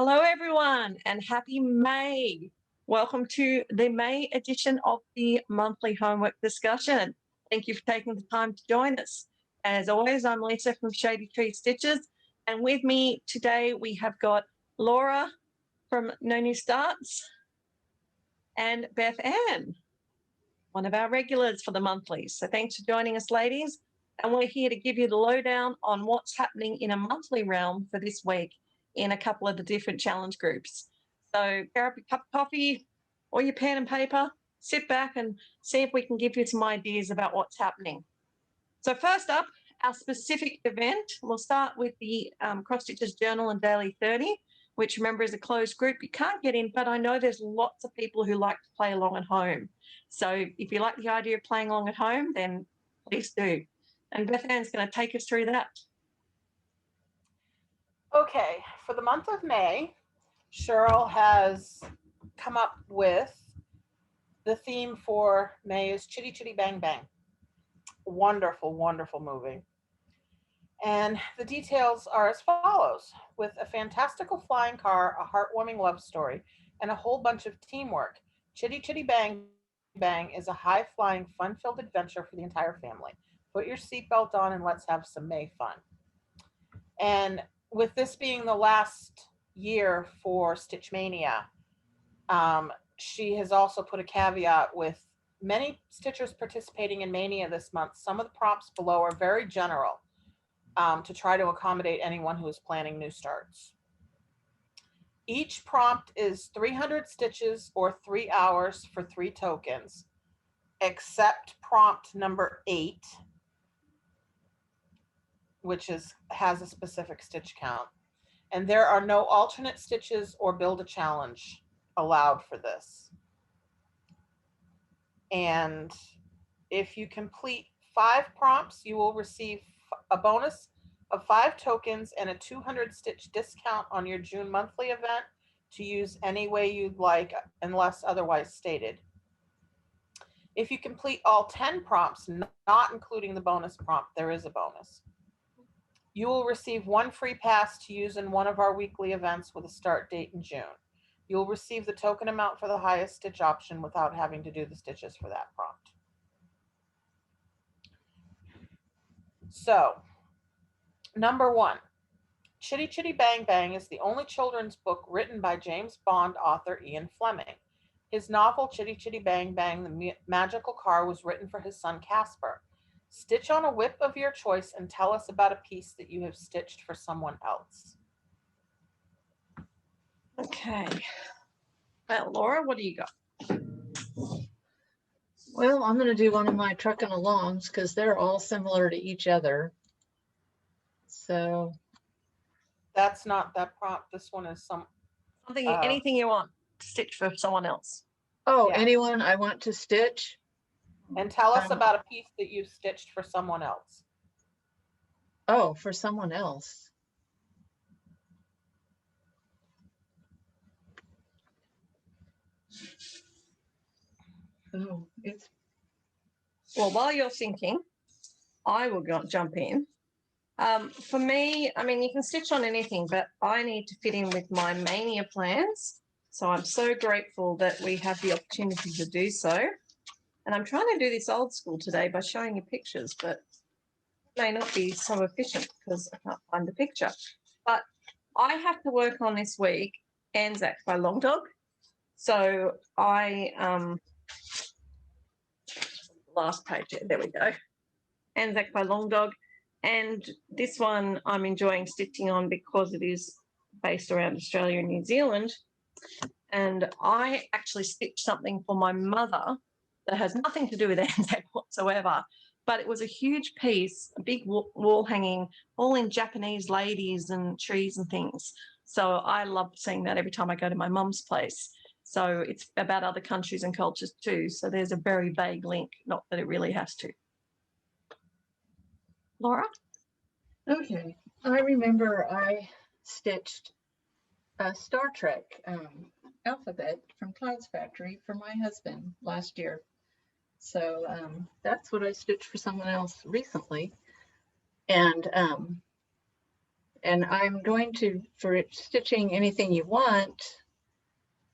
Hello, everyone, and happy May. Welcome to the May edition of the monthly homework discussion. Thank you for taking the time to join us. As always, I'm Lisa from Shady Tree Stitches, and with me today we have got Laura from No New Starts and Beth Ann, one of our regulars for the monthlies. So thanks for joining us, ladies. And we're here to give you the lowdown on what's happening in a monthly realm for this week in a couple of the different challenge groups. So grab a cup of coffee or your pen and paper, sit back and see if we can give you some ideas about what's happening. So first up, our specific event, we'll start with the Cross Stitches Journal and Daily 30, which remember is a closed group. You can't get in, but I know there's lots of people who like to play along at home. So if you like the idea of playing along at home, then please do. And Beth Ann's going to take us through that. Okay, for the month of May, Cheryl has come up with the theme for May is Chitty Chitty Bang Bang. Wonderful, wonderful movie. And the details are as follows. With a fantastical flying car, a heartwarming love story, and a whole bunch of teamwork, Chitty Chitty Bang Bang is a high-flying, fun-filled adventure for the entire family. Put your seatbelt on and let's have some May fun. And with this being the last year for Stitch Mania, she has also put a caveat with many Stitchers participating in Mania this month. Some of the prompts below are very general to try to accommodate anyone who is planning new starts. Each prompt is 300 stitches or 3 hours for 3 tokens, except prompt number 8, which has a specific stitch count. And there are no alternate stitches or build a challenge allowed for this. And if you complete 5 prompts, you will receive a bonus of 5 tokens and a 200 stitch discount on your June monthly event to use any way you'd like unless otherwise stated. If you complete all 10 prompts, not including the bonus prompt, there is a bonus. You will receive 1 free pass to use in one of our weekly events with a start date in June. You will receive the token amount for the highest stitch option without having to do the stitches for that prompt. So, number 1, Chitty Chitty Bang Bang is the only children's book written by James Bond author Ian Fleming. His novel Chitty Chitty Bang Bang, the Magical Car, was written for his son Casper. Stitch on a whip of your choice and tell us about a piece that you have stitched for someone else. Okay. Well, Laura, what do you got? Well, I'm going to do one of my trucking alongs because they're all similar to each other. So that's not that prompt. This one is something, anything you want to stitch for someone else. Oh, yeah. Anyone I want to stitch. And tell us about a piece that you've stitched for someone else. Oh, for someone else. Oh, well, while you're thinking, I will jump in. For me, I mean, you can stitch on anything, but I need to fit in with my Mania plans. So I'm so grateful that we have the opportunity to do so. And I'm trying to do this old school today by showing you pictures, but it may not be so efficient because I can't find the picture. But I have to work on this week Anzac by Long Dog. So last page, there we go. Anzac by Long Dog. And this one I'm enjoying stitching on because it is based around Australia and New Zealand. And I actually stitched something for my mother that has nothing to do with Anzac whatsoever, but it was a huge piece, a big wall hanging, all in Japanese ladies and trees and things. So I love seeing that every time I go to my mum's place. So it's about other countries and cultures too. So there's a very vague link, not that it really has to. Laura? Okay. I remember I stitched a Star Trek alphabet from Cloud's Factory for my husband last year. So that's what I stitched for someone else recently. And And I'm going to, for stitching anything you want,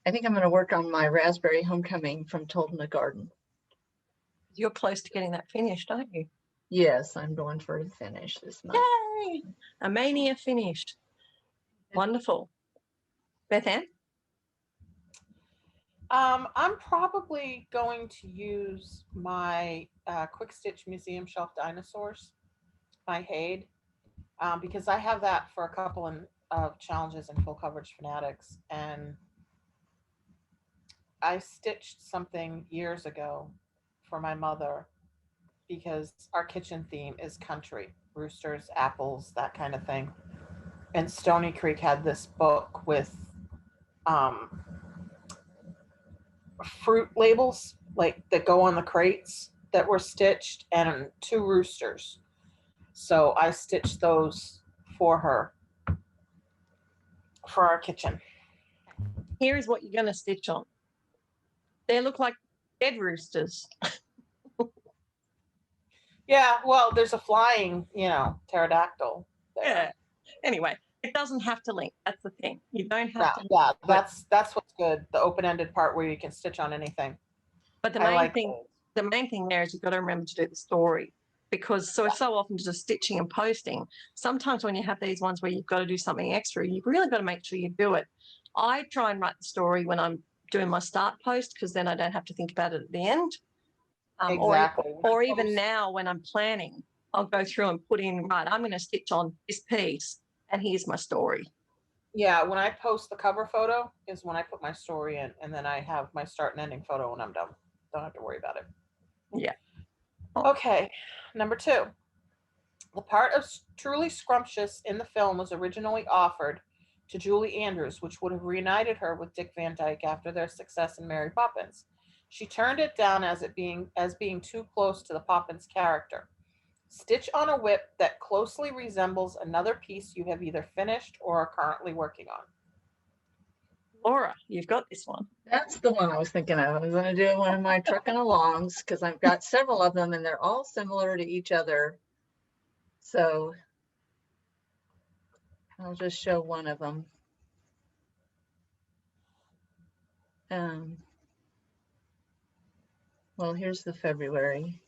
I think I'm going to work on my raspberry homecoming from Told in the Garden. You're close to getting that finished, aren't you? Yes, I'm going for a finish this month. Yay! A mania finished. Wonderful. Beth Ann? I'm probably going to use my Quick Stitch Museum Shelf Dinosaurs by Hade, because I have that for a couple of challenges in full coverage Fanatics, and I stitched something years ago for my mother because our kitchen theme is country, roosters, apples, that kind of thing. And Stony Creek had this book with fruit labels like that go on the crates that were stitched, and 2 roosters. So I stitched those for her for our kitchen. Here's what you're going to stitch on. They look like dead roosters. Yeah, well, there's a flying, pterodactyl there. Yeah. Anyway, it doesn't have to link. That's the thing. You don't have to. Yeah, that's what's good. The open-ended part where you can stitch on anything. But the main thing there is you've got to remember to do the story, because so often just stitching and posting. Sometimes when you have these ones where you've got to do something extra, you've really got to make sure you do it. I try and write the story when I'm doing my start post, because then I don't have to think about it at the end. Exactly. Or even now when I'm planning, I'll go through and put in, right, I'm going to stitch on this piece and here's my story. Yeah, when I post the cover photo is when I put my story in, and then I have my start and ending photo when I'm done. Don't have to worry about it. Yeah. Okay, number 2. The part of Truly Scrumptious in the film was originally offered to Julie Andrews, which would have reunited her with Dick Van Dyke after their success in Mary Poppins. She turned it down as being too close to the Poppins character. Stitch on a whip that closely resembles another piece you have either finished or are currently working on. Laura, you've got this one. That's the one I was thinking of. I was going to do one of my trucking alongs because I've got several of them and they're all similar to each other. So I'll just show one of them. Well, here's the February.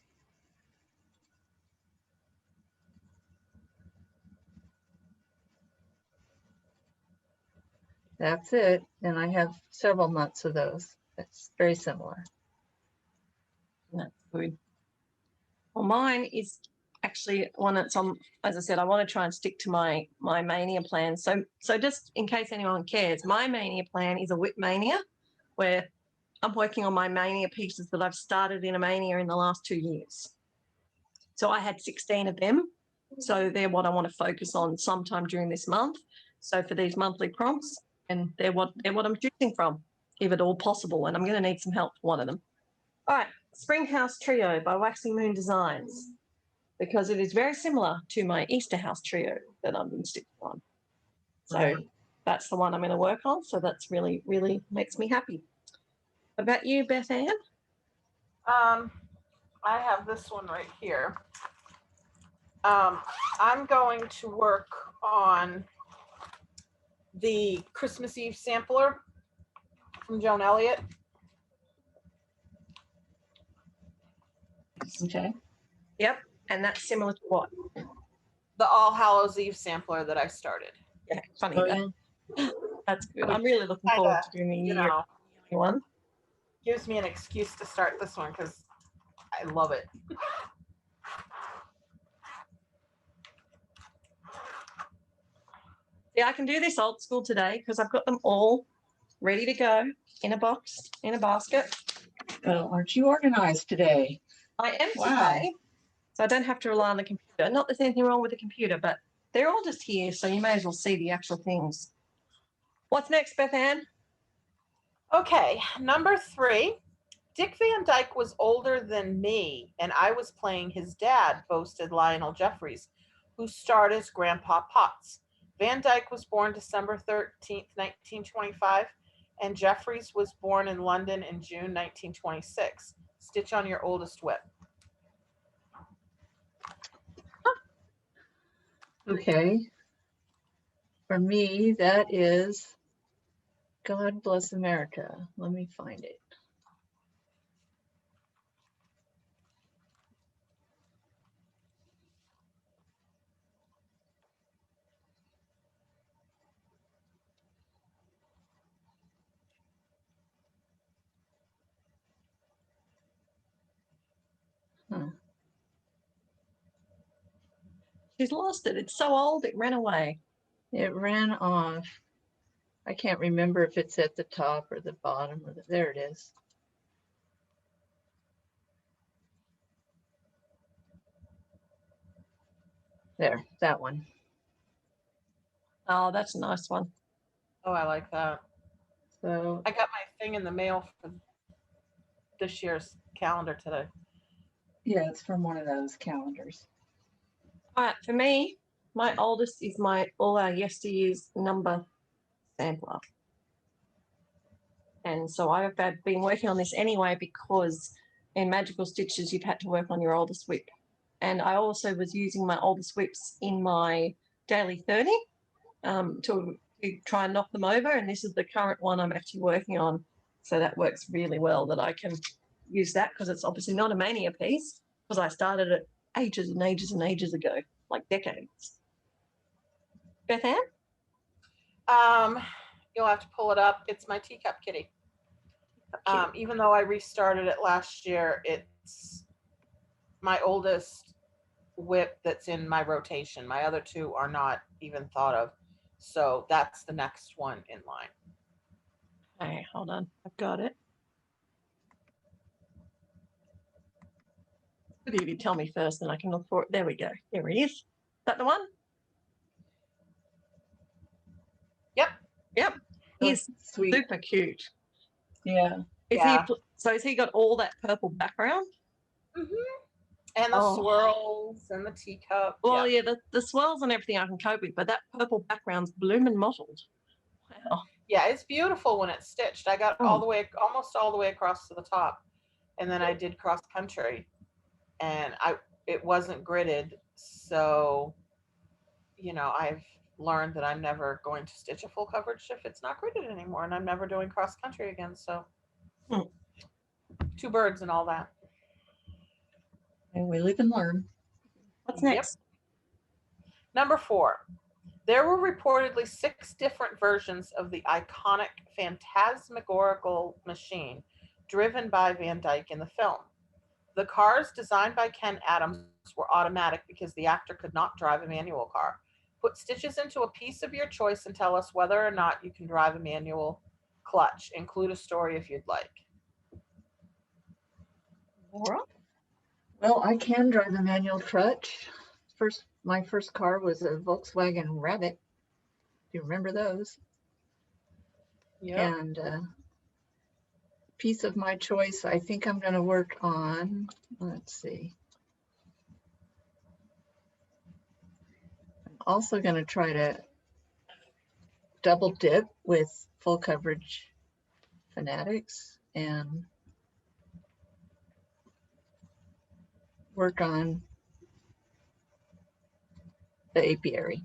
That's it. And I have several months of those. That's very similar. That's good. Well, mine is actually one that's on, as I said, I want to try and stick to my mania plan. So just in case anyone cares, my mania plan is a whip mania, where I'm working on my mania pieces that I've started in a mania in the last 2 years. So I had 16 of them. So they're what I want to focus on sometime during this month. So for these monthly prompts, and they're what I'm choosing from, if at all possible. And I'm going to need some help for one of them. All right, Spring House Trio by Waxing Moon Designs, because it is very similar to my Easter House Trio that I've been sticking on. So that's the one I'm going to work on. So that's really, really makes me happy. What about you, Beth Ann? I have this one right here. I'm going to work on the Christmas Eve sampler from Joan Elliott. Okay. Yep. And that's similar to what? The All Hallows Eve sampler that I started. Yeah, funny. Oh, yeah. That's good. I'm really looking forward to doing the year one. Gives me an excuse to start this one because I love it. Yeah, I can do this old school today because I've got them all ready to go in a box, in a basket. Well, aren't you organized today? I am today, so I don't have to rely on the computer. Not that there's anything wrong with the computer, but they're all just here, so you may as well see the actual things. What's next, Beth Ann? Okay, number 3. Dick Van Dyke was older than me, and I was playing his dad, boasted Lionel Jeffries, who starred as Grandpa Potts. Van Dyke was born December 13th, 1925, and Jeffries was born in London in June 1926. Stitch on your oldest whip. Okay. For me, that is God Bless America. Let me find it. Huh. She's lost it. It's so old, it ran away. It ran off. I can't remember if it's at the top or the bottom or there it is. There, that one. Oh, that's a nice one. Oh, I like that. So I got my thing in the mail for this year's calendar today. yeah, it's from one of those calendars. All right, for me, my oldest is my all our yesteryear's number sampler. And so I've been working on this anyway because in Magical Stitches, you've had to work on your oldest whip. And I also was using my oldest whips in my daily 30 to try and knock them over. And this is the current one I'm actually working on. So that works really well that I can use that because it's obviously not a mania piece because I started it ages and ages and ages ago, like decades. Beth Ann? You'll have to pull it up. It's my teacup kitty. Even though I restarted it last year, it's my oldest whip that's in my rotation. My other two are not even thought of. So that's the next one in line. Hey, hold on. I've got it. Good if you tell me first, then I can look for it. There we go. There he is. Is that the one? Yep. Yep. He's Sweet. super cute. Yeah. So has he got all that purple background? Mm-hmm. And the swirls and the teacup. Well, yeah, the swirls and everything I can cope with, but that purple background's bloomin' mottled. Wow. Yeah, it's beautiful when it's stitched. I got almost all the way across to the top, and then I did cross country, and it wasn't gridded, so I've learned that I'm never going to stitch a full coverage if it's not gridded anymore, and I'm never doing cross country again. So, two birds and all that. And we live and learn. What's next? Yep. Number 4. There were reportedly 6 different versions of the iconic phantasmagorical machine driven by Van Dyke in the film. The cars designed by Ken Adams were automatic because the actor could not drive a manual car. Put stitches into a piece of your choice and tell us whether or not you can drive a manual clutch. Include a story if you'd like. Laura? Well, I can drive a manual clutch. My first car was a Volkswagen Rabbit. Do you remember those? Yeah. And piece of my choice, I think I'm going to work on, let's see. I'm also going to try to double dip with full coverage Fanatics and work on the apiary.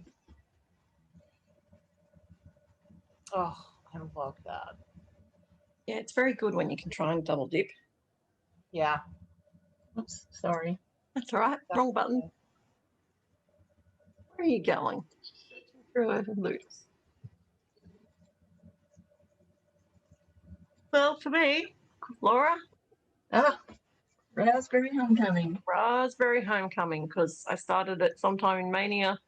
Oh, I love that. Yeah, it's very good when you can try and double dip. Yeah. Oops, sorry. That's all right. Wrong button. Okay. Where are you going? Good, Lucas. Well, for me, Laura. Raspberry Homecoming. Raspberry Homecoming, because I started it sometime in Mania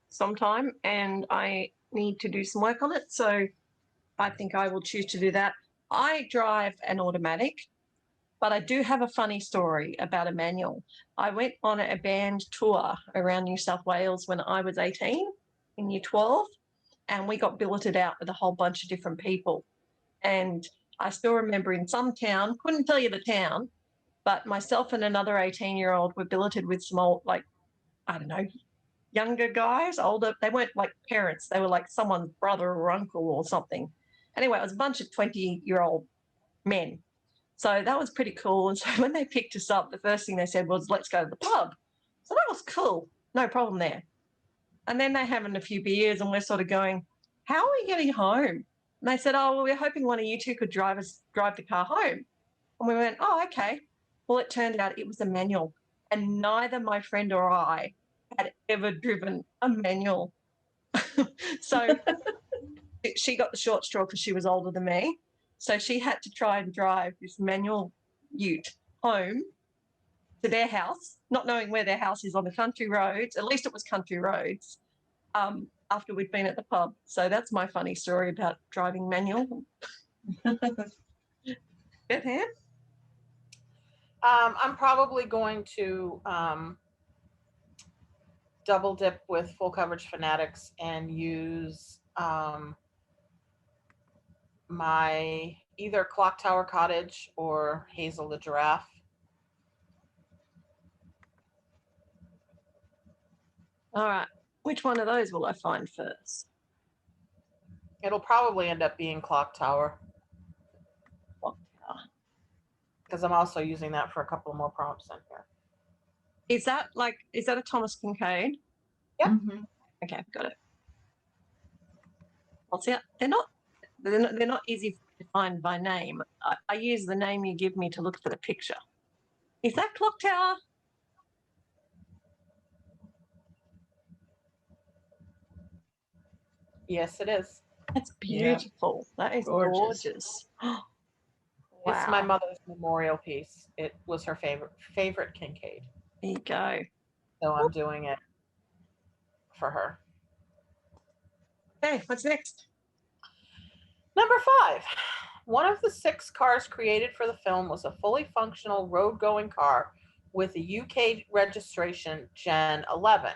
and I need to do some work on it. So I think I will choose to do that. I drive an automatic, but I do have a funny story about a manual. I went on a band tour around New South Wales when I was 18 in year 12, and we got billeted out with a whole bunch of different people. And I still remember in some town, couldn't tell you the town, but myself and another 18-year-old were billeted with some old, like, I don't know, younger guys, older. They weren't like parents. They were like someone's brother or uncle or something. Anyway, it was a bunch of 20-year-old men. So that was pretty cool. And so when they picked us up, the first thing they said was, let's go to the pub. So that was cool. No problem there. And then they're having a few beers and we're sort of going, how are we getting home? And they said, oh, well, we're hoping one of you two could drive the car home. And we went, oh, okay. Well, it turned out it was a manual, and neither my friend or I had ever driven a manual. So she got the short straw because she was older than me. So she had to try and drive this manual ute home to their house, not knowing where their house is on the country roads. At least it was country roads, after we'd been at the pub. So that's my funny story about driving manual. Bethany? I'm probably going to double dip with full coverage Fanatics and use my either Clock Tower Cottage or Hazel the Giraffe. All right. Which one of those will I find first? It'll probably end up being Clock Tower Clock Tower. because I'm also using that for a couple more prompts in here. Is that a Thomas Kincaid? Yep. Mm-hmm. Okay, got it. I'll see. They're not easy to find by name. I use the name you give me to look for the picture. Is that Clock Tower? Yes, it is. That's beautiful. Yeah. That is Gorgeous. gorgeous. Wow. It's my mother's memorial piece. It was her favorite Kincaid. There you go. So I'm doing it for her. Okay, what's next? Number 5. One of the 6 cars created for the film was a fully functional road-going car with a UK registration Gen 11.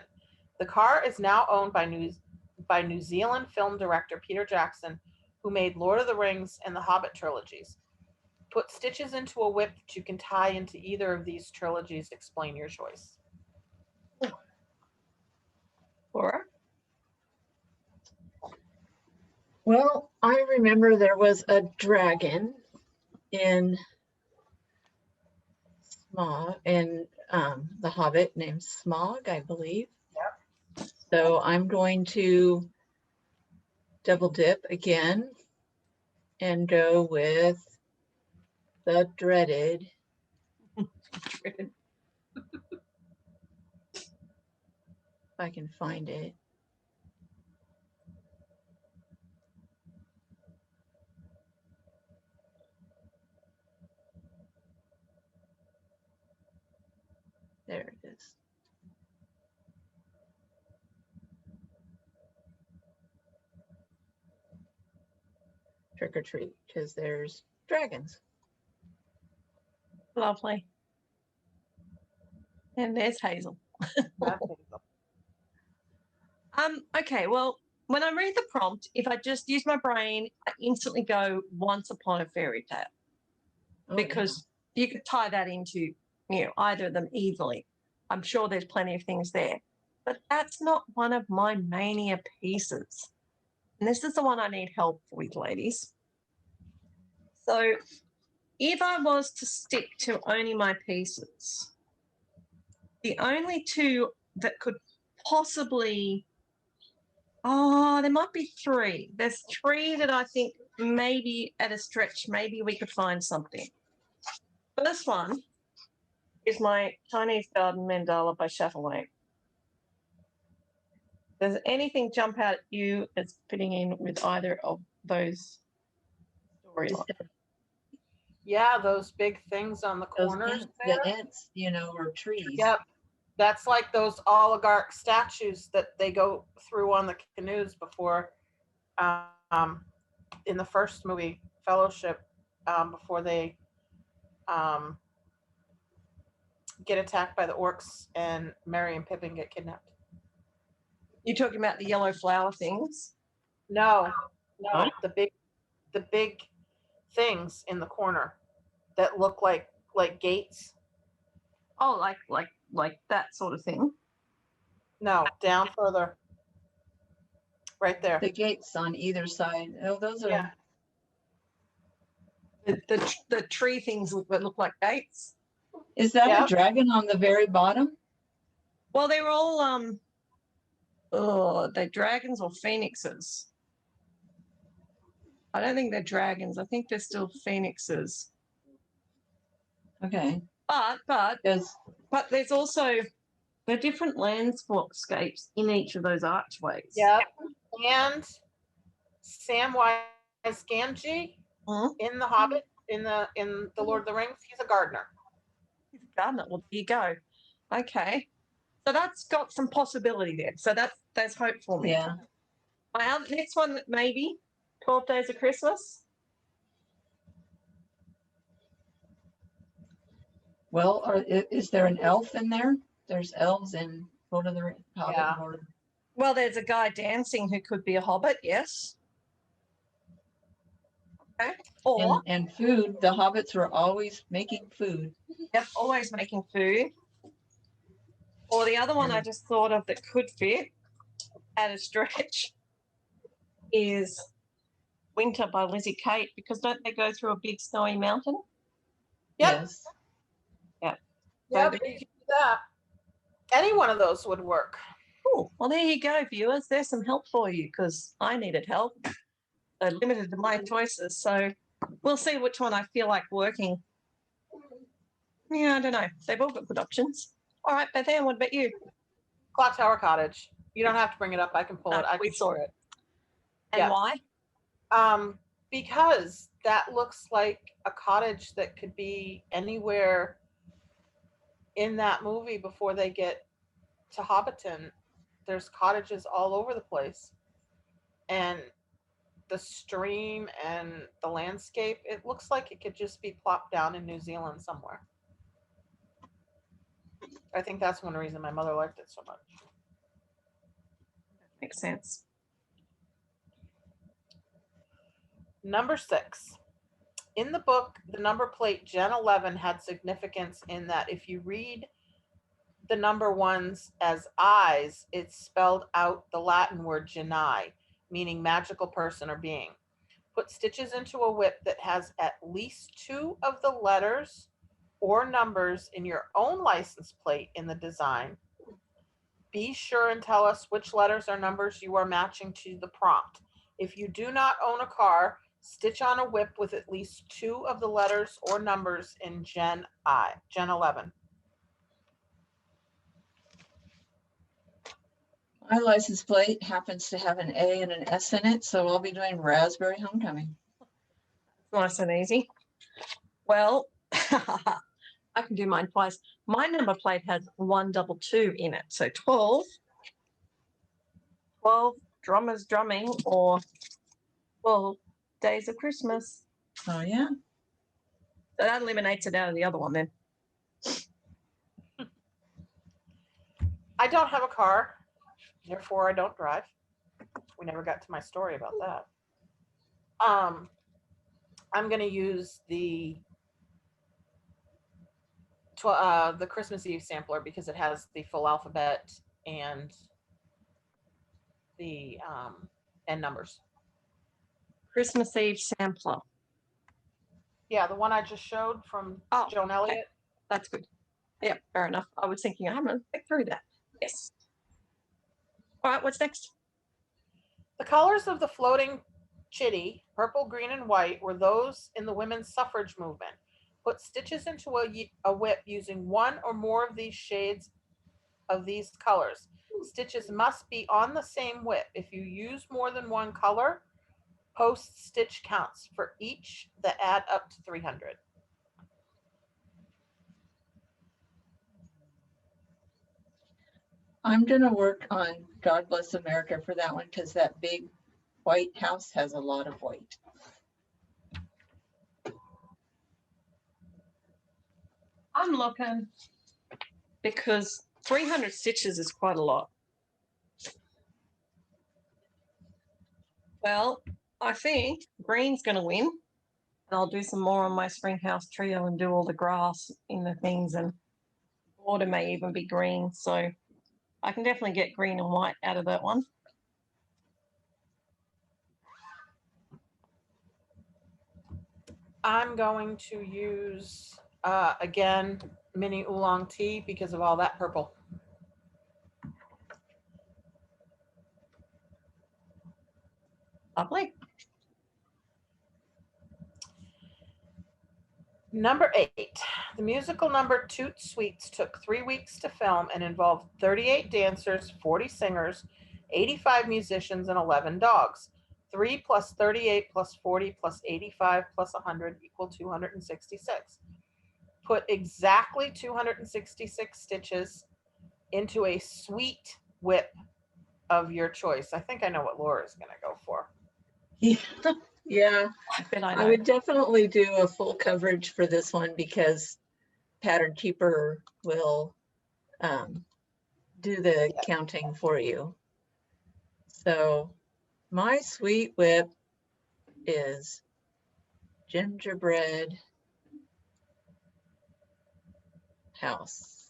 The car is now owned by New Zealand film director Peter Jackson, who made Lord of the Rings and the Hobbit trilogies. Put stitches into a whip that you can tie into either of these trilogies. Explain your choice. Laura? Well, I remember there was a dragon in Smaug, in The Hobbit, named Smaug, I believe. Yep. So I'm going to double dip again and go with the dreaded. If I can find it. There it is. Trick or treat, because there's dragons. Lovely. And there's Hazel. Okay, well, when I read the prompt, if I just use my brain, I instantly go Once Upon a Fairy Tale. Oh, because you could tie that into, either of them easily. I'm sure there's plenty of things there. But that's not one of my mania pieces. And this is the one I need help with, ladies. So if I was to stick to only my pieces, the only two that could possibly, there might be 3. There's 3 that I think maybe at a stretch, maybe we could find something. First one is my Chinese Garden Mandala by Chatelaine. Does anything jump out at you as fitting in with either of those storylines? Yeah, those big things on the corners there. The ants, or trees. Yep. That's like those oligarch statues that they go through on the canoes before, in the first movie, Fellowship, before they get attacked by the orcs and Merry and Pippin get kidnapped. You're talking about the yellow flower things? No, Huh? the big things in the corner that look like gates. Oh, like that sort of thing. No, down further. Right there. The gates on either side. Oh, those are. Yeah. The tree things that look like gates. Is that Yep. a dragon on the very bottom? Well, they were all they're dragons or phoenixes. I don't think they're dragons. I think they're still phoenixes. Okay. But Does there's also the different landscapes in each of those archways. Yep. And Samwise Gamgee Mhm. in The Hobbit, in the Lord of the Rings, he's a gardener. He's a gardener. Well, there you go. Okay. So that's got some possibility there. So there's hope for me. yeah. My next one, maybe 12 Days of Christmas. Well, is there an elf in there? There's elves in Lord of the Rings. Yeah. Well, there's a guy dancing who could be a hobbit, yes. Okay. Or, And food. The hobbits were always making food. yep, always making food. Or the other one I just thought of that could fit at a stretch is Winter by Lizzie Kate, because don't they go through a big snowy mountain? Yep. Yes. Yep. You can do that. Any one of those would work. Cool. Well, there you go, viewers. There's some help for you because I needed help. I limited my choices. So we'll see which one I feel like working. Yeah, I don't know. They've all got good options. All right, Beth Ann, what about you? Clock Tower Cottage. You don't have to bring it up. I can pull it. I We can saw it. And Yeah. why? Because that looks like a cottage that could be anywhere in that movie before they get to Hobbiton. There's cottages all over the place. And the stream and the landscape, it looks like it could just be plopped down in New Zealand somewhere. I think that's one reason my mother liked it so much. Makes sense. Number 6. In the book, the number plate Gen 11 had significance in that if you read the number ones as eyes, it's spelled out the Latin word genii, meaning magical person or being. Put stitches into a whip that has at least 2 of the letters or numbers in your own license plate in the design. Be sure and tell us which letters or numbers you are matching to the prompt. If you do not own a car, stitch on a whip with at least 2 of the letters or numbers in Gen 11. My license plate happens to have an A and an S in it, so I'll be doing Raspberry Homecoming. Nice and easy. Well, I can do mine twice. My number plate has 122 in it. So 12 drummers drumming, or 12 days of Christmas. Oh, yeah. So that eliminates it out of the other one then. I don't have a car, therefore I don't drive. We never got to my story about that. I'm going to use the Christmas Eve sampler because it has the full alphabet and the and numbers. Christmas Eve sampler. Yeah, the one I just showed from Joan Elliott. Okay. That's good. Yeah, fair enough. I was thinking I'm going to click through that. Yes. All right, what's next? The colors of the floating chitty, purple, green, and white, were those in the women's suffrage movement. Put stitches into a whip using one or more of these shades of these colors. Stitches must be on the same whip. If you use more than one color, post stitch counts for each that add up to 300. I'm going to work on God Bless America for that one because that big white house has a lot of white. I'm looking because 300 stitches is quite a lot. Well, I think green's going to win. And I'll do some more on my spring house trio and do all the grass in the things, and border may even be green. So I can definitely get green and white out of that one. I'm going to use, again, mini oolong tea because of all that purple. Lovely. Number 8, the musical number Toot Sweets took 3 weeks to film and involved 38 dancers, 40 singers, 85 musicians, and 11 dogs. 3 plus 38 plus 40 plus 85 plus 100 equal 266. Put exactly 266 stitches into a sweet whip of your choice. I think I know what Laura's going to go for. Yeah, I bet I I know. would definitely do a full coverage for this one because Pattern Keeper will do the counting for you. So my sweet whip is gingerbread house.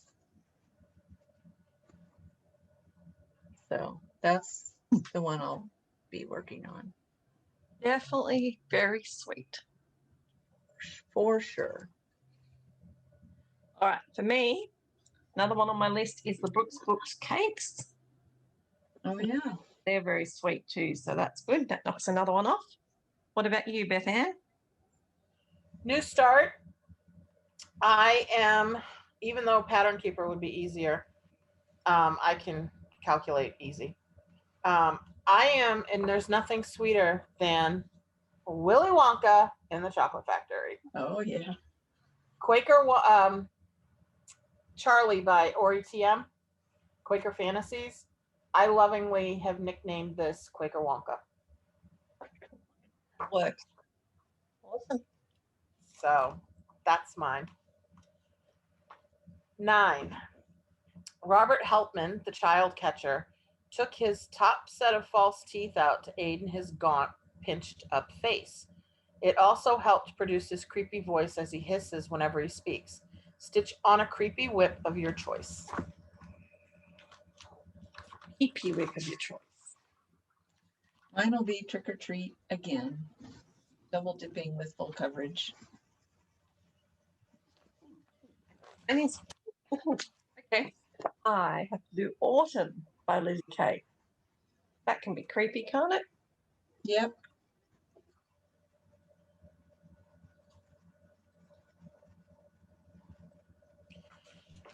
So that's the one I'll be working on Definitely very sweet. for sure. All right, for me, another one on my list is the Brooks Books cakes. Oh yeah. They're very sweet too, so that's good. That knocks another one off. What about you, Beth Ann? New start. I am, even though Pattern Keeper would be easier, I can calculate easy. I am, and there's nothing sweeter than Willy Wonka in the Chocolate Factory. Oh yeah. Quaker Charlie by Ori TM, Quaker Fantasies. I lovingly have nicknamed this Quaker Wonka. Works. Awesome. So that's mine. 9. Robert Helpman, the child catcher, took his top set of false teeth out to aid in his gaunt, pinched up face. It also helped produce his creepy voice as he hisses whenever he speaks. Stitch on a creepy whip of your choice. Creepy whip of your choice. Mine will be Trick or Treat again. Double dipping with full coverage. And it's okay. I have to do Autumn by Lizzie Kay. That can be creepy, can't it? Yep.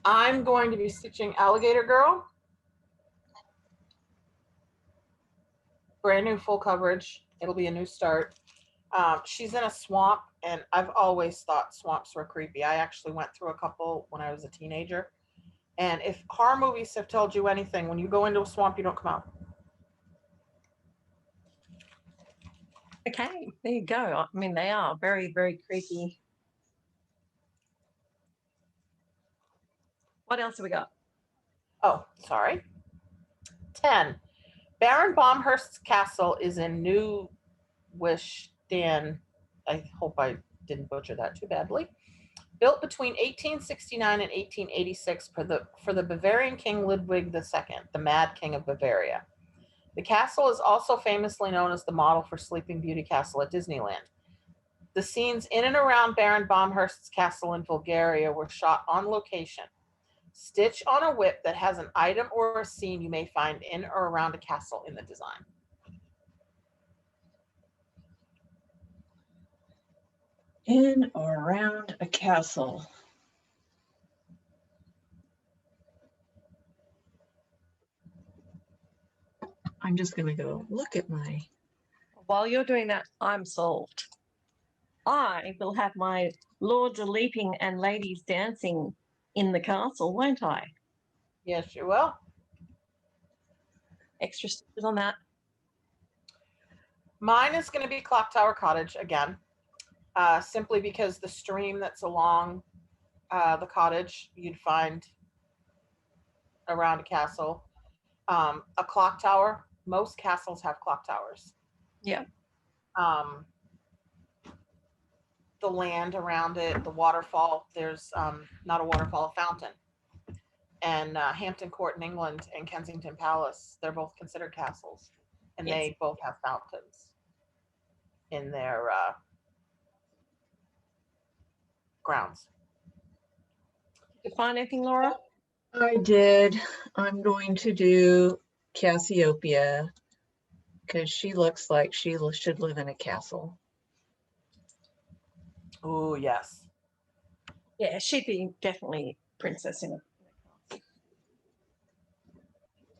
I'm going to be stitching Alligator Girl. Brand new full coverage. It'll be a new start. She's in a swamp, and I've always thought swamps were creepy. I actually went through a couple when I was a teenager. And if horror movies have told you anything, when you go into a swamp, you don't come out. Okay, there you go. I mean, they are very, very creepy. What else have we got? Oh, sorry. 10. Baron Baumhurst's castle is in New Wishdan. I hope I didn't butcher that too badly. Built between 1869 and 1886 for the Bavarian King Ludwig II, the Mad King of Bavaria. The castle is also famously known as the model for Sleeping Beauty Castle at Disneyland. The scenes in and around Baron Baumhurst's castle in Bulgaria were shot on location. Stitch on a whip that has an item or a scene you may find in or around a castle in the design. In or around a castle. I'm just going to go look at my. While you're doing that, I'm solved. I will have my lords a leaping and ladies dancing in the castle, won't I? Yes, you will. Extra stitches on that. Mine is going to be Clock Tower Cottage again, simply because the stream that's along the cottage you'd find around a castle. A clock tower, most castles have clock towers. Yeah. The land around it, the waterfall, there's not a waterfall, a fountain. And Hampton Court in England and Kensington Palace, they're both considered castles. And Yes. they both have fountains in their grounds. Did you find anything, Laura? I did. I'm going to do Cassiopeia because she looks like she should live in a castle. Oh, yes. Yeah, she'd be definitely princess in it.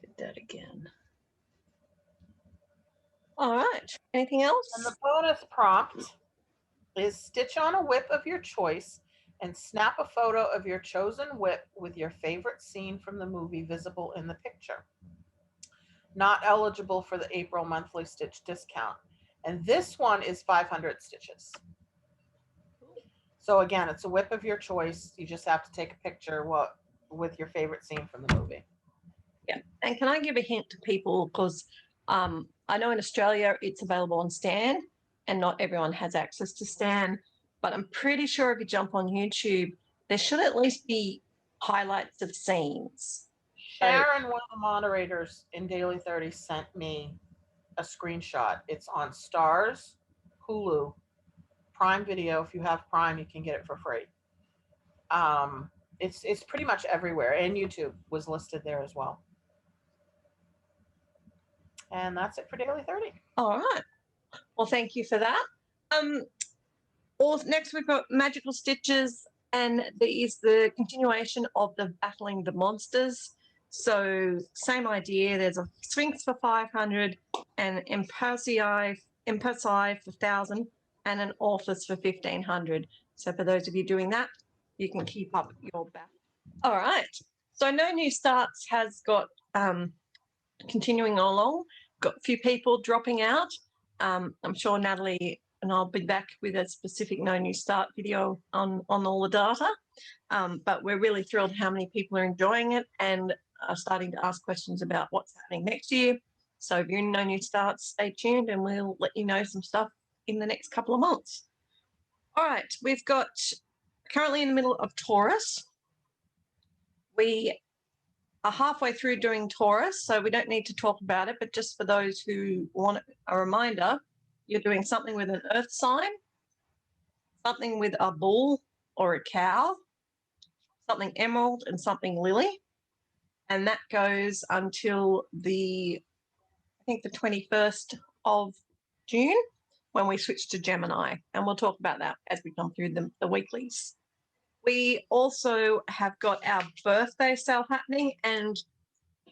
Did that again. All right. Anything else? And the bonus prompt is stitch on a whip of your choice and snap a photo of your chosen whip with your favorite scene from the movie visible in the picture. Not eligible for the April monthly stitch discount. And this one is 500 stitches. So again, it's a whip of your choice. You just have to take a picture with your favorite scene from the movie. Yeah. And can I give a hint to people, because I know in Australia it's available on Stan and not everyone has access to Stan, but I'm pretty sure if you jump on YouTube, there should at least be highlights of scenes. Sharon, one of the moderators in Daily 30, sent me a screenshot. It's on Stars, Hulu, Prime Video. If you have Prime, you can get it for free. It's pretty much everywhere, and YouTube was listed there as well. And that's it for Daily 30. All right. Well, thank you for that. Next we've got Magical Stitches, and there is the continuation of the Battling the Monsters. So same idea. There's a Sphinx for 500, an Impersi for 1,000, and an Orphis for 1,500. So for those of you doing that, you can keep up your battle. All right. So No New Starts has got continuing along. Got a few people dropping out. I'm sure Natalie and I'll be back with a specific No New Start video on all the data. But we're really thrilled how many people are enjoying it and are starting to ask questions about what's happening next year. So if you're in No New Starts, stay tuned and we'll let you know some stuff in the next couple of months. All right, we've got currently in the middle of Taurus. We are halfway through doing Taurus, so we don't need to talk about it, but just for those who want a reminder, you're doing something with an earth sign, something with a bull or a cow, something emerald, and something lily. And that goes until I think the 21st of June, when we switch to Gemini. And we'll talk about that as we come through the weeklies. We also have got our birthday sale happening, and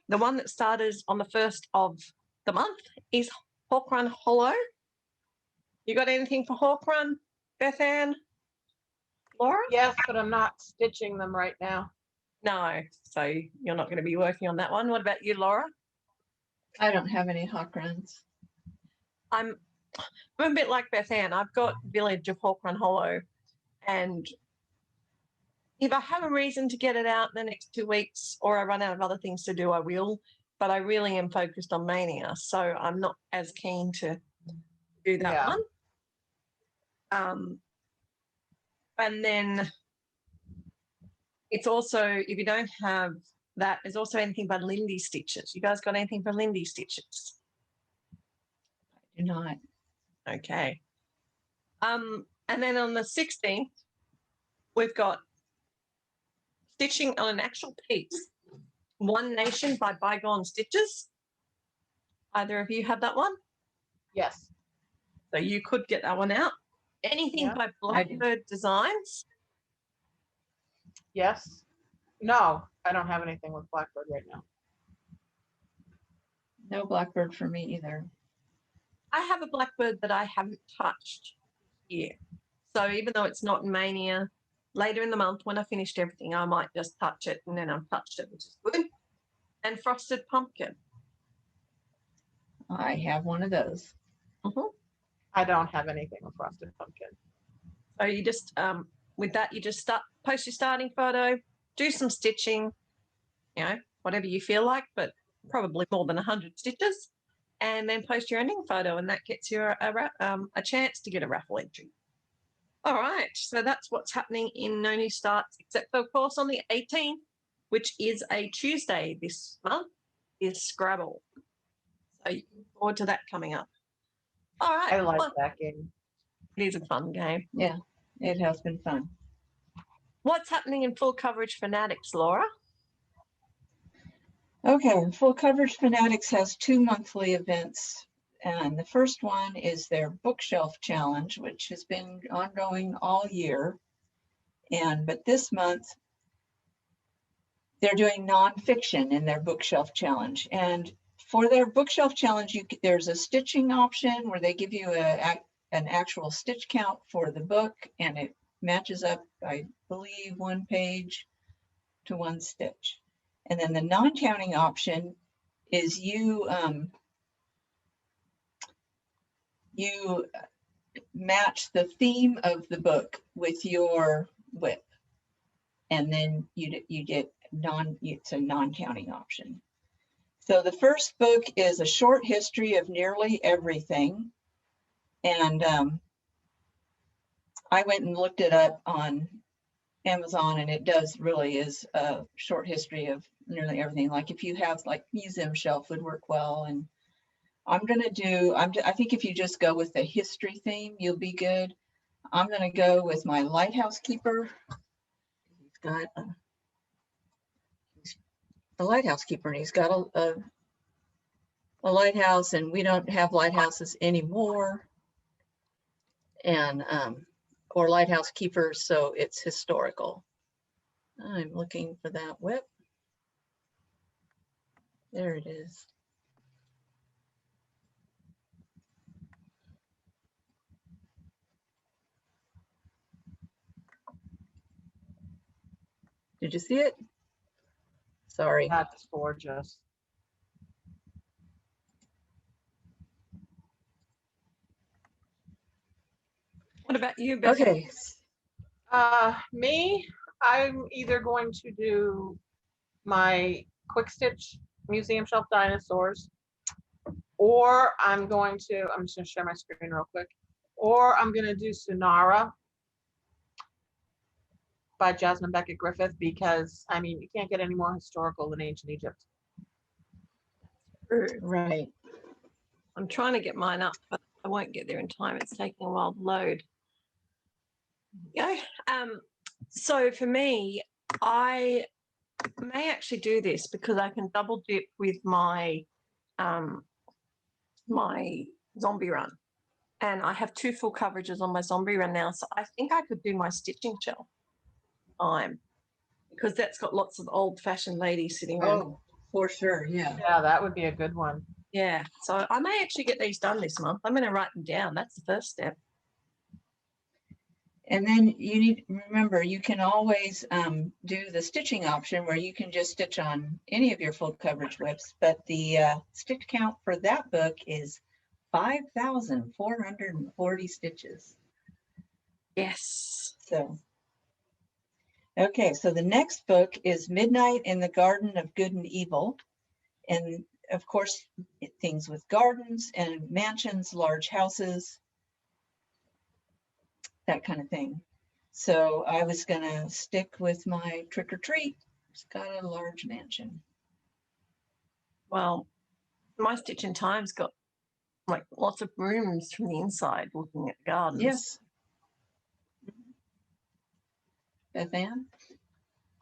the one that started on the 1st of the month is Hawk Run Hollow. You got anything for Hawk Run, Beth Ann? Laura? Yes, but I'm not stitching them right now. No, so you're not going to be working on that one. What about you, Laura? I don't have any hawk runs. I'm a bit like Beth Ann. I've got Village of Hawk Run Hollow, and if I have a reason to get it out in the next 2 weeks or I run out of other things to do, I will. But I really am focused on Mania, so I'm not as keen to do that one. And then it's also, if you don't have that, there's also anything by Lindy Stitches. You guys got anything for Lindy Stitches? I do not. Okay. And then on the 16th, we've got stitching on an actual piece, One Nation by Bygone Stitches. Either of you have that one? Yes. So you could get that one out. Anything by Blackbird Designs? Yes. No, I don't have anything with Blackbird right now. No Blackbird for me either. I have a Blackbird that I haven't touched here. So even though it's not in Mania, later in the month when I finished everything, I might just touch it, and then I've touched it, which is good. And Frosted Pumpkin. I have one of those. I don't have anything with Frosted Pumpkin. So you just, with that, you just post your starting photo, do some stitching, whatever you feel like, but probably more than 100 stitches, and then post your ending photo, and that gets you a chance to get a raffle entry. All right, so that's what's happening in No New Starts, except for, of course, on the 18th, which is a Tuesday this month, is Scrabble. So you look forward to that coming up. All right. I like that game. It is a fun game. Yeah, it has been fun. What's happening in Full Coverage Fanatics, Laura? Okay, Full Coverage Fanatics has 2 monthly events. And the first one is their bookshelf challenge, which has been ongoing all year. but this month they're doing nonfiction in their bookshelf challenge. And for their bookshelf challenge, there's a stitching option where they give you an actual stitch count for the book, and it matches up, I believe, 1 page to 1 stitch. And then the non-counting option is you match the theme of the book with your WIP, and then you get it's a non-counting option. So the first book is a short history of nearly everything, and I went and looked it up on Amazon, and it really is a short history of nearly everything. Like if you have like museum shelf would work well. And I think if you just go with the history theme, you'll be good. I'm gonna go with my lighthouse keeper. He's got a lighthouse keeper, and he's got a lighthouse, and we don't have lighthouses anymore, and or lighthouse keepers, so it's historical. I'm looking for that WIP. There it is. Did you see it? Sorry. That's gorgeous. What about you, Beth? Okay. Me, I'm either going to do my quick stitch museum shelf dinosaurs, or I'm just going to share my screen real quick, or I'm going to do Sonara by Jasmine Beckett Griffith, because I mean, you can't get any more historical than ancient Egypt. Right. I'm trying to get mine up, but I won't get there in time. It's taking a while to load. Yeah. So for me, I may actually do this because I can double dip with my my zombie run, and I have 2 full coverages on my zombie run now. So I think I could do my stitching shelf because that's got lots of old-fashioned ladies sitting around. Oh, for sure. Yeah. Yeah, that would be a good one. Yeah. So I may actually get these done this month. I'm going to write them down. That's the first step. And then you need to remember, you can always do the stitching option where you can just stitch on any of your full coverage WIPs, but the stitch count for that book is 5,440 stitches. Yes. So, okay, so the next book is Midnight in the Garden of Good and Evil. And of course, things with gardens and mansions, large houses, that kind of thing. So I was gonna stick with my trick or treat. It's got a large mansion. Well, my stitching time's got like lots of rooms from the inside looking at gardens. Yes. Beth Ann?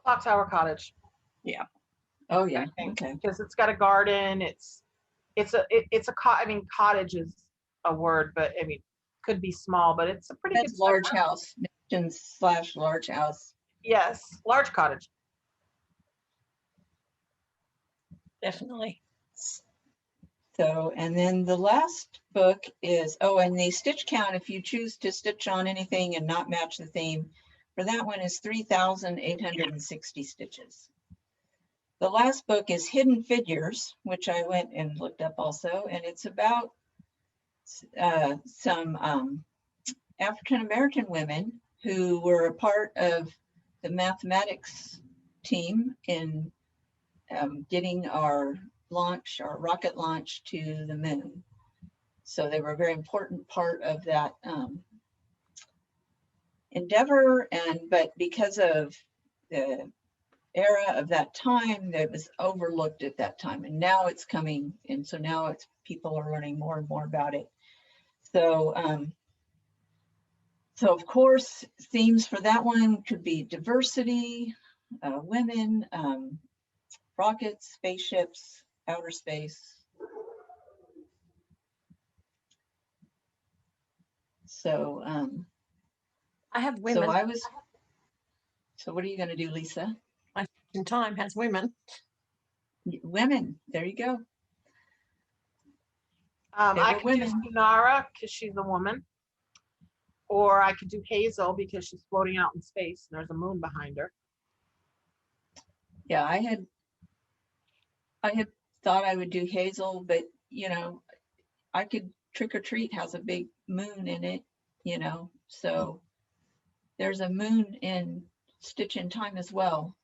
Clock Tower Cottage. Yeah. Oh yeah. I think, Okay. because it's got a garden. I mean, cottage is a word, but I mean, could be small, but it's a pretty That's good large size. house. Mansion / large house. Yes, large cottage. Definitely. So, and then the last book is, and the stitch count, if you choose to stitch on anything and not match the theme, for that one is 3,860 stitches. The last book is Hidden Figures, which I went and looked up also, and it's about some African-American women who were a part of the mathematics team in getting our rocket launch to the moon. So they were a very important part of that endeavor, but because of the era of that time, that was overlooked at that time, and now it's coming, and so now people are learning more and more about it. So so of course, themes for that one could be diversity, women, rockets, spaceships, outer space. So I have women. so I was, So what are you going to do, Lisa? In time has women. Women. There you go. I There were could do women. Sunara because she's a woman, or I could do Hazel because she's floating out in space and there's a moon behind her. Yeah, I had thought I would do Hazel, but you know, I could Trick or Treat has a big moon in it, you know, so there's a moon in Stitch in Time as well.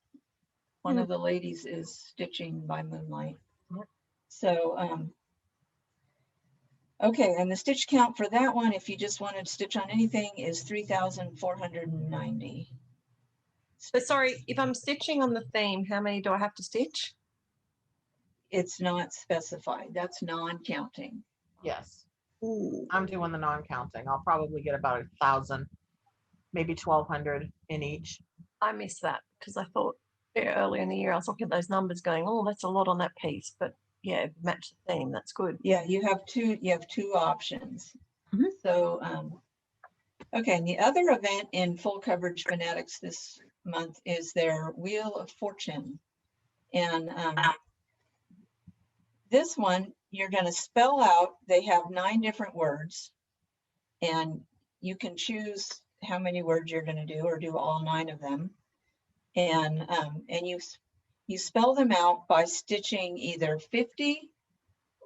One of the ladies is stitching by moonlight. So, okay, and the stitch count for that one, if you just wanted to stitch on anything, is 3,490. So sorry, if I'm stitching on the theme, how many do I have to stitch? It's not specified. That's non-counting. Yes, Ooh. I'm doing the non-counting. I'll probably get about 1,000, maybe 1,200 in each. I missed that because I thought earlier in the year I was looking at those numbers going, oh, that's a lot on that piece. But yeah, match the theme. That's good. Yeah, you have two options. Mhm. So, okay, and the other event in full coverage Fanatics this month is their Wheel of Fortune. And this one, you're going to spell out, they have 9 different words, and you can choose how many words you're going to do or do all 9 of them. And you spell them out by stitching either 50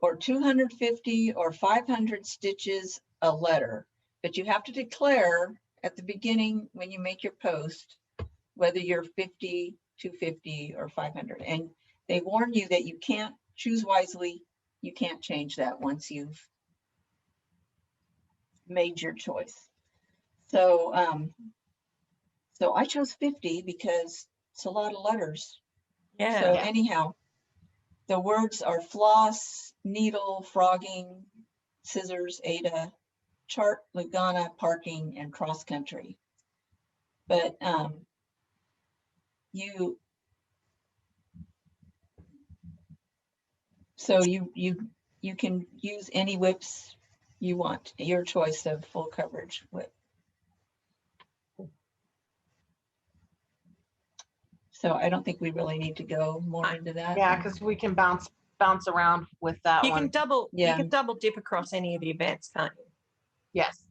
or 250 or 500 stitches a letter. But you have to declare at the beginning when you make your post whether you're 50, 250, or 500. And they warn you that you can't choose wisely. You can't change that once you've made your choice. So, so I chose 50 because it's a lot of letters. Yeah. So anyhow, the words are floss, needle, frogging, scissors, Ada, chart, Lugana, parking, and cross country. But you can use any whips you want, your choice of full coverage whip. So I don't think we really need to go more into that. Yeah, because we can bounce around with that You one. can double. Yeah. You can double dip across any of the events, can't you? Yes,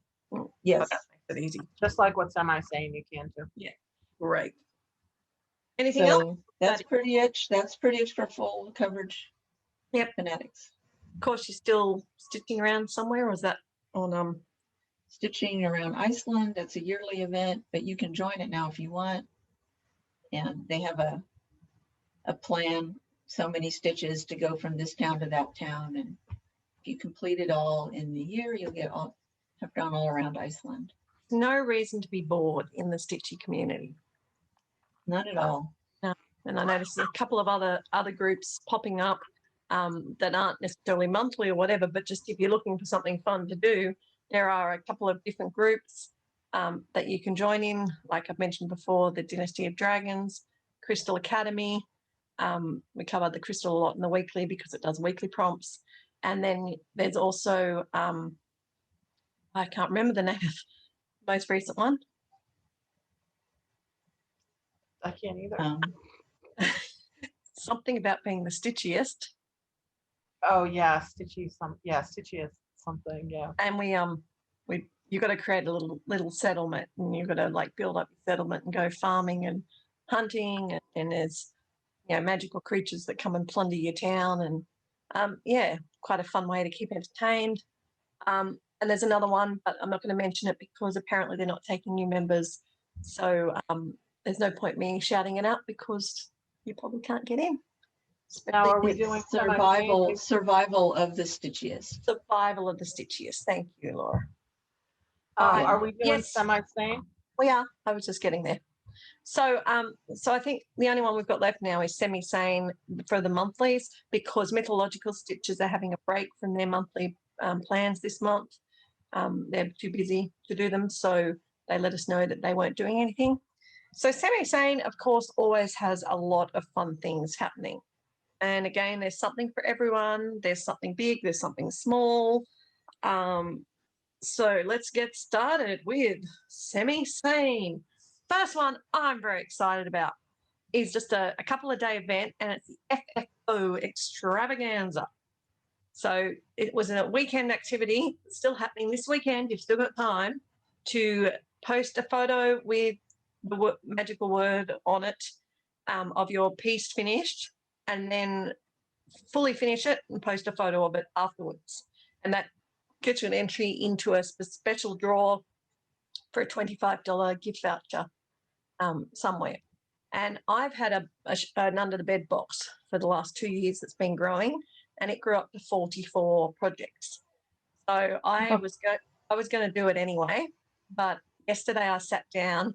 Yes. That makes it easy. just like what Semisane you can too. Great. Anything else? So that's pretty much for full coverage. Yep. Fanatics. Of course, you're still stitching around somewhere, or is that on Stitching around Iceland. That's a yearly event, but you can join it now if you want. And they have a plan, so many stitches to go from this town to that town. And if you complete it all in the year, you'll have gone all around Iceland. no reason to be bored in the stitchy community? Not at all. No. And I noticed a couple of other groups popping up that aren't necessarily monthly or whatever, but just if you're looking for something fun to do, there are a couple of different groups that you can join in. Like I've mentioned before, the Dynasty of Dragons, Crystal Academy. We cover the crystal a lot in the weekly because it does weekly prompts. And then there's also, I can't remember the name of the most recent one. I can't either. Something about being the stitchiest. Oh yeah, Stitchy is something. Yeah. And you got to create a little settlement, and you've got to like build up your settlement and go farming and hunting, and there's magical creatures that come and plunder your town, and quite a fun way to keep entertained. And there's another one, but I'm not going to mention it because apparently they're not taking new members, so there's no point me shouting it out because you probably can't get in. Now, are we It's doing survival of the stitchiest? Survival of the stitchiest. Thank you, Laura. Are we doing yes. Semisane? We are. I was just getting there. So I think the only one we've got left now is Semisane for the monthlies, because Mythological Stitches are having a break from their monthly plans this month. They're too busy to do them, so they let us know that they weren't doing anything. So Semisane, of course, always has a lot of fun things happening. And again, there's something for everyone. There's something big, there's something small. So let's get started with Semisane. first one I'm very excited about is just a couple of day event, and it's the FFO extravaganza. So it was a weekend activity, still happening this weekend. You've still got time to post a photo with the magical word on it of your piece finished, and then fully finish it and post a photo of it afterwards. And that gets you an entry into a special draw for a $25 gift voucher somewhere. And I've had an under the bed box for the last 2 years that's been growing, and it grew up to 44 projects. So I was going to do it anyway, but yesterday I sat down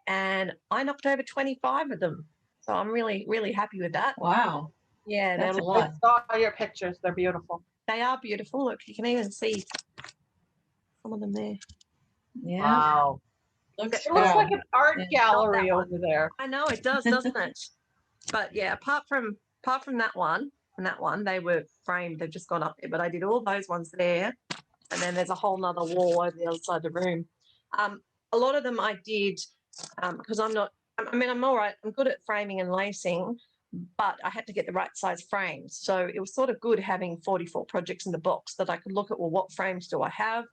and I knocked over 25 of them. So I'm really, really happy with that. Wow. Yeah, That's a I lot. saw your pictures. They're beautiful. they are beautiful. Look, you can even see some of them there. Yeah. Wow. Looks It looks proud. like an art Yeah. gallery Not that over there. I know it does, doesn't it? But yeah, apart from that one and that one, they were framed. They've just gone up there. But I did all those ones there, and then there's a whole nother wall over the other side of the room. A lot of them I did because I'm not. I mean, I'm all right. I'm good at framing and lacing, but I had to get the right size frames. So it was sort of good having 44 projects in the box that I could look at. Well, what frames do I have?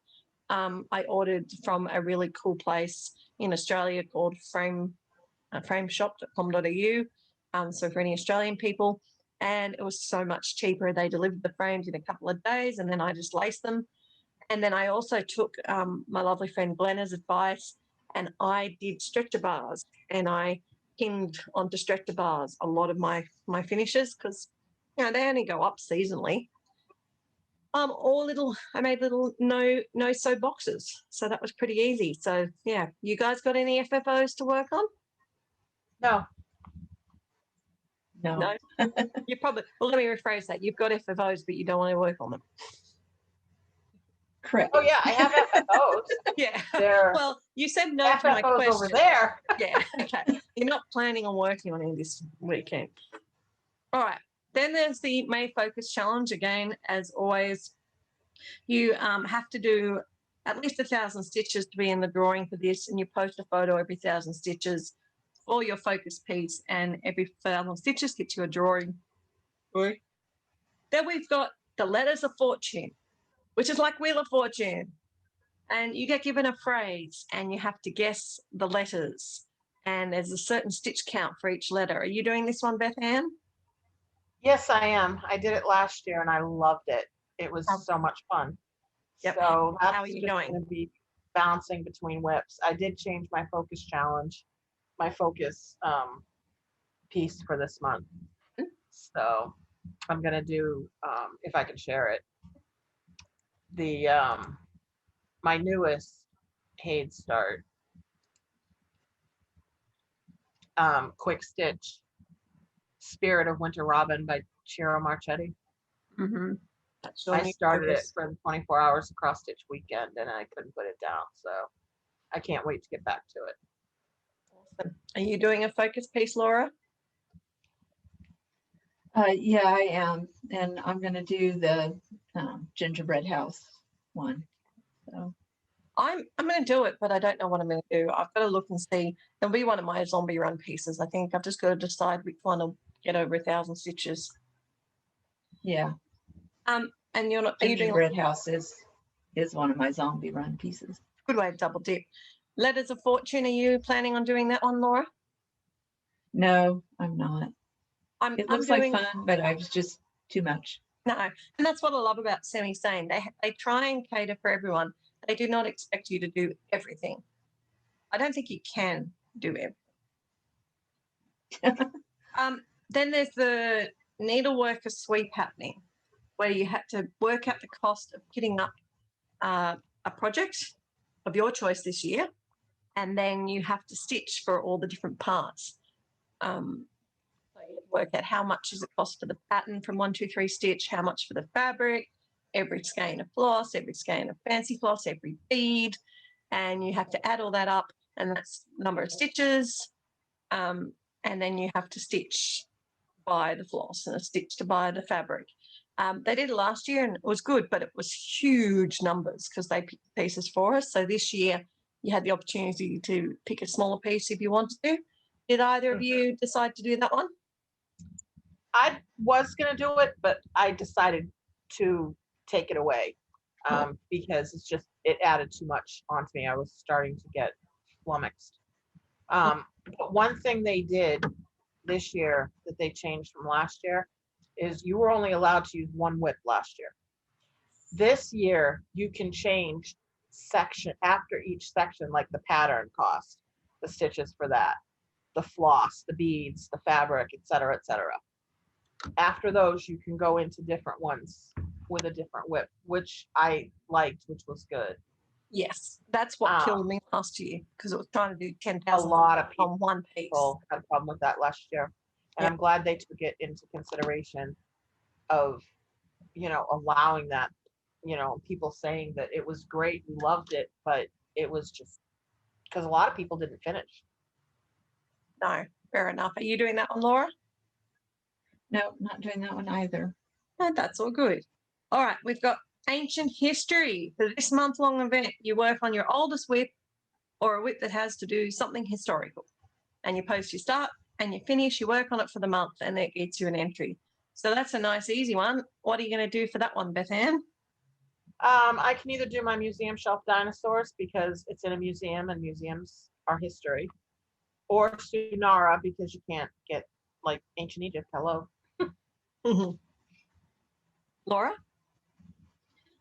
I ordered from a really cool place in Australia called frameshop.com.au. So for any Australian people, and it was so much cheaper. They delivered the frames in a couple of days, and then I just laced them. And then I also took my lovely friend Glenna's advice, and I did stretcher bars, and I pinned onto stretcher bars a lot of my finishes because they only go up seasonally. I made little no sew boxes, so that was pretty easy. So yeah, you guys got any FFOs to work on? No. No. You probably, well, let me rephrase that. You've got FFOs, but you don't want to work on them. Correct. Oh yeah, I have FFOs. Yeah. They're Well, you said no to my FFOs question. over there. Yeah. Okay. You're not planning on working on any this weekend. All right. Then there's the May Focus Challenge. Again, as always, you have to do at least 1,000 stitches to be in the drawing for this, and you post a photo every 1,000 stitches for your focus piece, and every 1,000 stitches gets you a drawing. Then we've got the Letters of Fortune, which is like Wheel of Fortune. And you get given a phrase and you have to guess the letters. And there's a certain stitch count for each letter. Are you doing this one, Beth Ann? Yes, I am. I did it last year and I loved it. It was so much fun. Yep. So that's How are you just going? going to be bouncing between whips. I did change my focus challenge, my focus piece for this month. So I'm going to do, if I can share it, the my newest Haid Start quick stitch Spirit of Winter Robin by Ciro Marchetti. Mm-hmm. I started it for the 24 hours cross stitch weekend and I couldn't put it down, so I can't wait to get back to it. Awesome. Are you doing a focus piece, Laura? Yeah, I am, and I'm going to do the gingerbread house one. So I'm going to do it, but I don't know what I'm going to do. I've got to look and see. It'll be one of my zombie run pieces. I think I've just got to decide which one will get over 1,000 stitches. yeah, And you're not. Are you doing gingerbread house is one of my zombie run pieces. good way to double dip? Letters of Fortune. Are you planning on doing that one, Laura? No, I'm not. It looks like doing, fun, but I was just too much. No, and that's what I love about Semisane. They try and cater for everyone. They do not expect you to do everything. I don't think you can do everything. Then there's the needleworker sweep happening, where you had to work out the cost of kitting up a project of your choice this year, and then you have to stitch for all the different parts. So you work out how much does it cost for the pattern from 1, 2, 3 stitch, how much for the fabric, every skein of floss, every skein of fancy floss, every bead, and you have to add all that up, and that's number of stitches, and then you have to stitch by the floss and a stitch to buy the fabric. They did it last year and it was good, but it was huge numbers because they picked pieces for us. So this year you had the opportunity to pick a smaller piece if you wanted to. Did either of you decide to do that one? I was going to do it, but I decided to take it away because it added too much onto me. I was starting to get flummoxed. But one thing they did this year that they changed from last year is you were only allowed to use one whip last year. This year, you can change section after each section, like the pattern cost, the stitches for that, the floss, the beads, the fabric, et cetera, et cetera. After those, you can go into different ones with a different whip, which I liked, which was good. Yes, that's what killed me last year because it was trying to do 10,000 a lot of on one piece. people had a problem with that last year. And I'm glad they took it into consideration of, allowing that, people saying that it was great, we loved it, but it was just because a lot of people didn't finish. No, fair enough. Are you doing that one, Laura? No, not doing that one either. No, that's all good. All right, we've got ancient history. For this month-long event, you work on your oldest whip or a whip that has to do something historical. And you post your start and you finish, you work on it for the month, and that gets you an entry. So that's a nice, easy one. What are you going to do for that one, Beth Ann? I can either do my museum shelf dinosaurs because it's in a museum and museums are history, or Sunara because you can't get like ancient Egypt. Hello. Laura?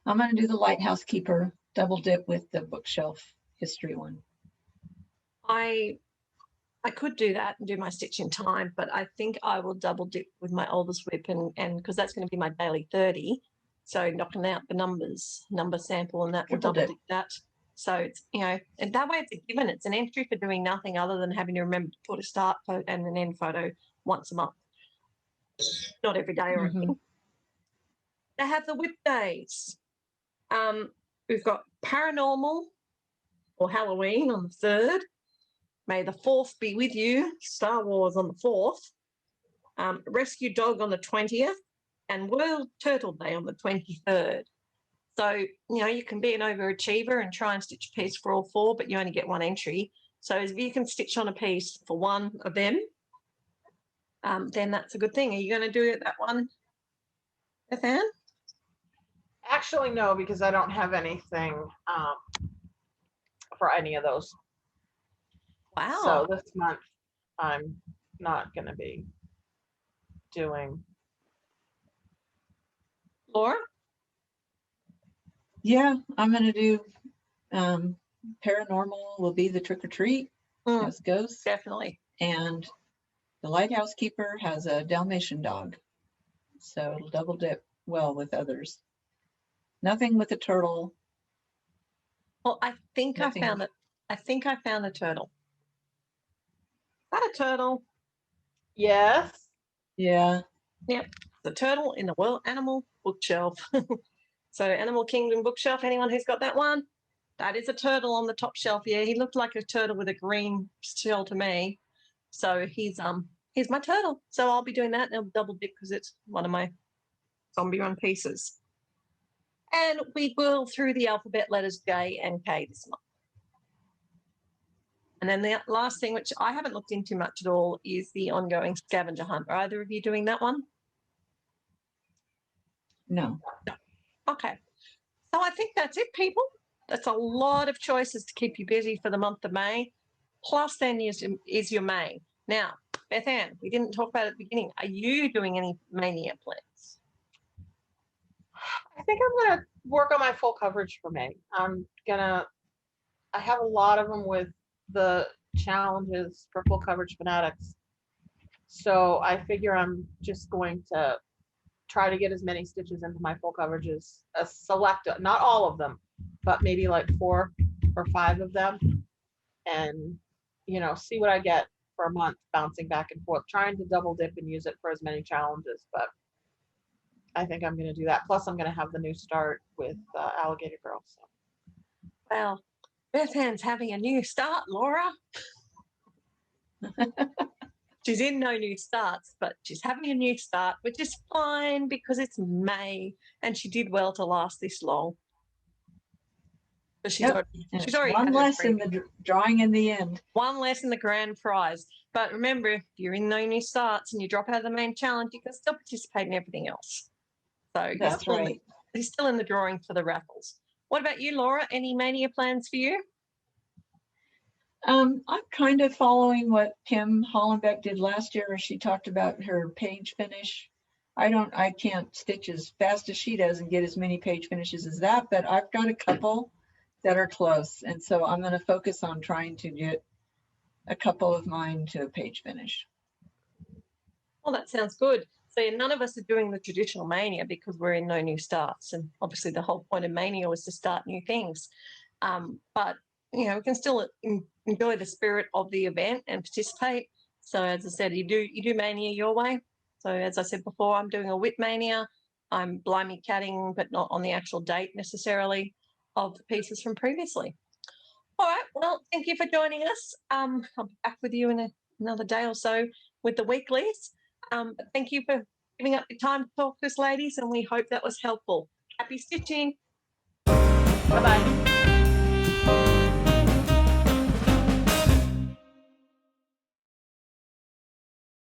I'm going to do the Lighthouse Keeper, double dip with the bookshelf history one. I could do that and do my stitch in time, but I think I will double dip with my oldest whip and because that's going to be my daily 30. So knocking out the number sample, and that will double dip that. So it's, and that way it's a given. It's an entry for doing nothing other than having to remember to put a start photo and an end photo once a month. Not every day or anything. They have the whip days. We've got paranormal or Halloween on the 3rd. May the 4th be with you. Star Wars on the 4th. Rescue Dog on the 20th. And World Turtle Day on the 23rd. So, you can be an overachiever and try and stitch a piece for all 4, but you only get 1 entry. So if you can stitch on a piece for 1 of them, then that's a good thing. Are you going to do that one, Beth Ann? Actually, no, because I don't have anything for any of those. Wow. So this month, I'm not going to be doing. Laura? Yeah, I'm going to do paranormal will be the trick or treat as ghosts. Definitely. And the Lighthouse Keeper has a Dalmatian dog. So it'll double dip well with others. Nothing with a turtle. Well, I think I found it. I think I found a turtle. Is that a turtle? Yes. Yeah. Yep. The turtle in the World Animal Bookshelf. So Animal Kingdom Bookshelf, anyone who's got that one? That is a turtle on the top shelf. Yeah, he looked like a turtle with a green shell to me. So he's my turtle. So I'll be doing that and I'll double dip because it's one of my zombie run pieces. And we will through the alphabet letters J and K this month. And then the last thing, which I haven't looked into much at all, is the ongoing scavenger hunt. Are either of you doing that one? No. Okay. So I think that's it, people. That's a lot of choices to keep you busy for the month of May. Plus then is your May. Now, Beth Ann, we didn't talk about it at the beginning. Are you doing any mania plans? I think I'm going to work on my full coverage for May. I have a lot of them with the challenges for full coverage fanatics. So I figure I'm just going to try to get as many stitches into my full coverages, not all of them, but maybe like 4 or 5 of them, and see what I get for a month, bouncing back and forth, trying to double dip and use it for as many challenges. But I think I'm going to do that. Plus, I'm going to have the new start with Alligator Girl. So. Well, Beth Ann's having a new start, Laura. She's in no new starts, but she's having a new start, which is fine because it's May and she did well to last this long. But Yep. she's already one had her less in preview. the drawing in the end. One less in the grand prize. But remember, if you're in no new starts and you drop out of the main challenge, you can still participate in everything else. So That's right. he's still in the drawing for the raffles. What about you, Laura? Any mania plans for you? I'm kind of following what Kim Hollenbeck did last year, where she talked about her page finish. I can't stitch as fast as she does and get as many page finishes as that, but I've got a couple that are close. And so I'm going to focus on trying to get a couple of mine to a page finish. Well, that sounds good. So none of us are doing the traditional mania because we're in no new starts. And obviously the whole point of mania was to start new things. But, you know, we can still enjoy the spirit of the event and participate. So as I said, you do mania your way. So as I said before, I'm doing a whip mania. I'm blimey catting, but not on the actual date necessarily of the pieces from previously. All right. Well, thank you for joining us. I'll be back with you in another day or so with the weeklies. But thank you for giving up your time to talk to us, ladies, and we hope that was helpful. Happy stitching. Bye-bye.